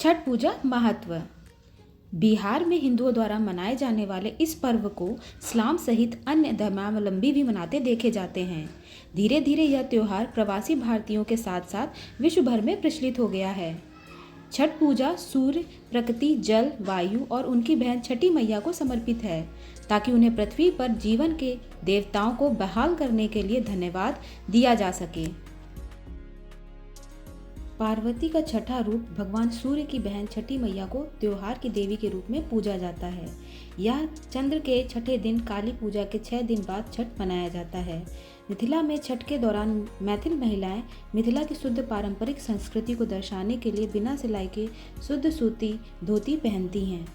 छठ पूजा महत्व। बिहार में हिंदुओं द्वारा मनाए जाने वाले इस पर्व को इस्लाम सहित अन्य धर्मावलंबी भी मनाते देखे जाते हैं। धीरे धीरे यह त्यौहार प्रवासी भारतीयों के साथ साथ विश्व भर में प्रचलित हो गया है। छठ पूजा सूर्य, प्रकृति, जल, वायु और उनकी बहन छठी मैया को समर्पित है, ताकि उन्हें पृथ्वी पर जीवन के देवताओं को बहाल करने के लिए धन्यवाद दिया जा सके। पार्वती का छठा रूप भगवान सूर्य की बहन छठी मैया को त्योहार की देवी के रूप में पूजा जाता है। यह चंद्र के छठे दिन काली पूजा के 6 दिन बाद छठ मनाया जाता है। मिथिला में छठ के दौरान मैथिल महिलाएं मिथिला की शुद्ध पारंपरिक संस्कृति को दर्शाने के लिए बिना सिलाई के शुद्ध सूती धोती पहनती हैं।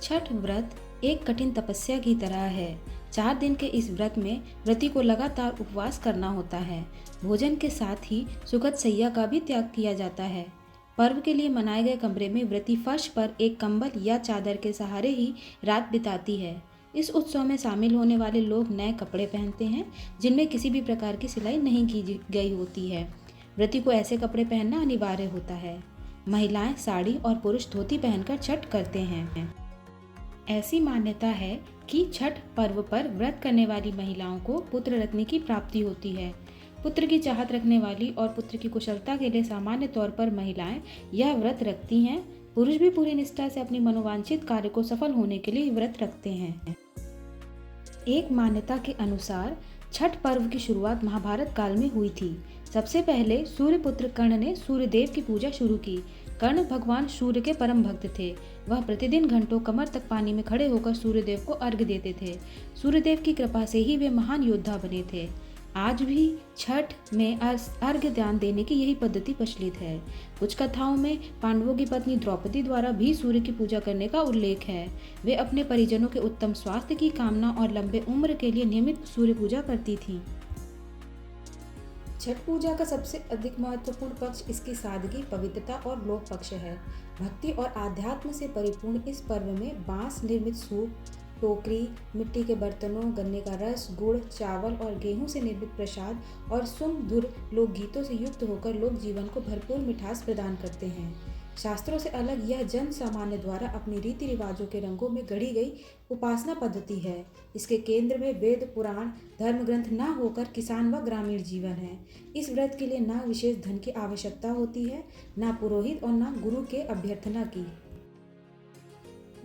छठ व्रत एक कठिन तपस्या की तरह है। 4 दिन के इस व्रत में व्रती को लगातार उपवास करना होता है। भोजन के साथ ही सुखद सैया का भी त्याग किया जाता है। पर्व के लिए बनाए गए कमरे में व्रती फर्श पर एक कंबल या चादर के सहारे ही रात बिताती है। इस उत्सव में शामिल होने वाले लोग नए कपड़े पहनते हैं, जिनमें किसी भी प्रकार की सिलाई नहीं की गई होती है। व्रती को ऐसे कपड़े पहनना अनिवार्य होता है। महिलाएं साड़ी और पुरुष धोती पहनकर छठ करते हैं। ऐसी मान्यता है कि छठ पर्व पर व्रत करने वाली महिलाओं को पुत्र रत्न की प्राप्ति होती है। पुत्र की चाहत रखने वाली और पुत्र की कुशलता के लिए सामान्य तौर पर महिलाएं यह व्रत रखती हैं। पुरुष भी पूरी निष्ठा से अपनी मनोवांछित कार्य को सफल होने के लिए व्रत रखते हैं। एक मान्यता के अनुसार छठ पर्व की शुरुआत महाभारत काल में हुई थी। सबसे पहले सूर्यपुत्र कर्ण ने सूर्यदेव की पूजा शुरू की। कर्ण भगवान सूर्य के परम भक्त थे। वह प्रतिदिन घंटों कमर तक पानी में खड़े होकर सूर्यदेव को अर्घ्य देते थे। सूर्यदेव की कृपा से ही वे महान योद्धा बने थे। आज भी छठ में अर्घ्य दान देने की यही पद्धति प्रचलित है। कुछ कथाओं में पांडवों की पत्नी द्रौपदी द्वारा भी सूर्य की पूजा करने का उल्लेख है। वे अपने परिजनों के उत्तम स्वास्थ्य की कामना और लंबे उम्र के लिए नियमित सूर्य पूजा करती थीं। छठ पूजा का सबसे अधिक महत्वपूर्ण पक्ष इसकी सादगी, पवित्रता और लोक पक्ष है। भक्ति और आध्यात्म से परिपूर्ण इस पर्व में बांस निर्मित सूप, टोकरी, मिट्टी के बर्तनों, गन्ने का रस, गुड़, चावल और गेहूं से निर्मित प्रसाद और सुमधुर लोकगीतों से युक्त होकर लोक जीवन को भरपूर मिठास प्रदान करते हैं। शास्त्रों से अलग यह जन सामान्य द्वारा अपनी रीति रिवाजों के रंगों में गढ़ी गई उपासना पद्धति है। इसके केंद्र में वेद, पुराण, धर्म ग्रंथ न होकर किसान व ग्रामीण जीवन है। इस व्रत के लिए न विशेष धन की आवश्यकता होती है, न पुरोहित और न गुरु के अभ्यर्थना की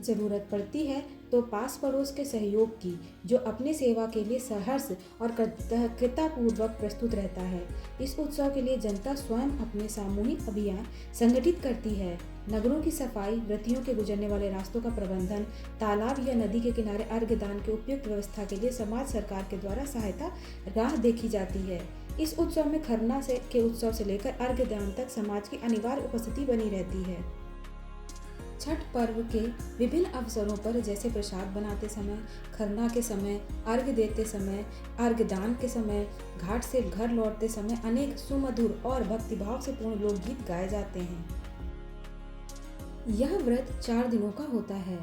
जरूरत पड़ती है, तो पास पड़ोस के सहयोग की, जो अपने सेवा के लिए सहर्ष और कृतज्ञतापूर्वक प्रस्तुत रहता है। इस उत्सव के लिए जनता स्वयं अपने सामूहिक अभियान संगठित करती है। नगरों की सफाई, व्रतियों के गुजरने वाले रास्तों का प्रबंधन, तालाब या नदी के किनारे अर्घ्य दान के उपयुक्त व्यवस्था के लिए समाज सरकार के द्वारा सहायता राह देखी जाती है। इस उत्सव में खरना के उत्सव से लेकर अर्घ्य दान तक समाज की अनिवार्य उपस्थिति बनी रहती है। छठ पर्व के विभिन्न अवसरों पर, जैसे प्रसाद बनाते समय, खरना के समय, अर्घ्य देते समय, अर्घ्य दान के समय, घाट से घर लौटते समय अनेक सुमधुर और भक्तिभाव से पूर्ण लोकगीत गाए जाते हैं। यह व्रत 4 दिनों का होता है।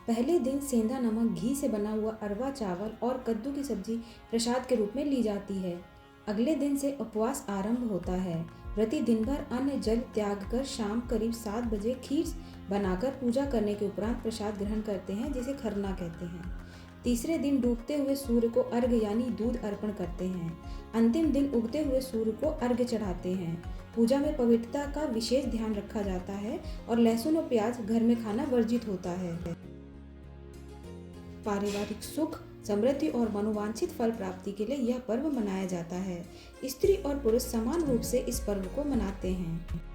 पहले दिन सेंधा नमक घी से बना हुआ अरवा चावल और कद्दू की सब्जी प्रसाद के रूप में ली जाती है। अगले दिन से उपवास आरंभ होता है। व्रती दिन भर अन्न जल त्याग कर शाम करीब 7 बजे खीर बनाकर पूजा करने के उपरांत प्रसाद ग्रहण करते हैं, जिसे खरना कहते हैं। तीसरे दिन डूबते हुए सूर्य को अर्घ्य यानी दूध अर्पण करते हैं। अंतिम दिन उगते हुए सूर्य को अर्घ्य चढ़ाते हैं। पूजा में पवित्रता का विशेष ध्यान रखा जाता है और लहसुन और प्याज घर में खाना वर्जित होता है। पारिवारिक सुख, समृद्धि और मनोवांछित फल प्राप्ति के लिए यह पर्व मनाया जाता है। स्त्री और पुरुष समान रूप से इस पर्व को मनाते हैं।